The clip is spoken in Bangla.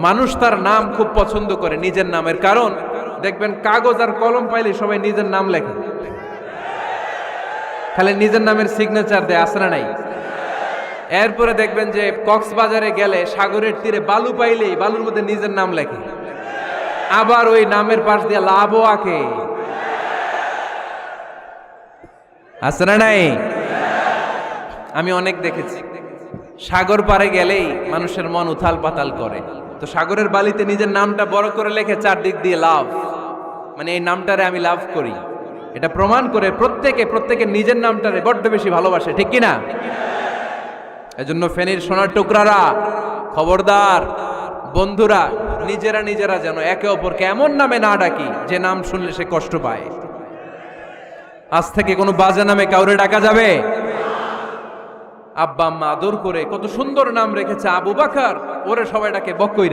মানুষ তার নাম খুব পছন্দ করে নিজের নামের, কারণ দেখবেন কাগজ আর কলম পাইলে সবাই নিজের নাম লেখে, খালি নিজের নামের সিগনেচার দেয়, আছে না নাই? এরপরে দেখবেন যে কক্সবাজারে গেলে সাগরের তীরে বালু পাইলেই বালুর মধ্যে নিজের নাম লেখে, আবার ওই নামের পাশ দিয়ে লাভও আঁকে, আছে না নাই? আমি অনেক দেখেছি সাগর পারে গেলেই মানুষের মন উথাল পাতাল করে, তো সাগরের বালিতে নিজের নামটা বড় করে লেখে চারদিক দিয়ে লাভ, মানে এই নামটারে আমি লাভ করি। এটা প্রমাণ করে প্রত্যেকে নিজের নামটারে বড্ড বেশি ভালোবাসে, ঠিক কিনা? এজন্য ফেনীর সোনার টুকরারা, খবরদার বন্ধুরা, নিজেরা যেন একে অপরকে এমন নামে না ডাকি যে নাম শুনলে সে কষ্ট পায়। আজ থেকে কোনো বাজে নামে কাউরে ডাকা যাবে? আব্বা আম্মা আদর করে কত সুন্দর নাম রেখেছে আবু বাকার, ওরে সবাই ডাকে বকইরা।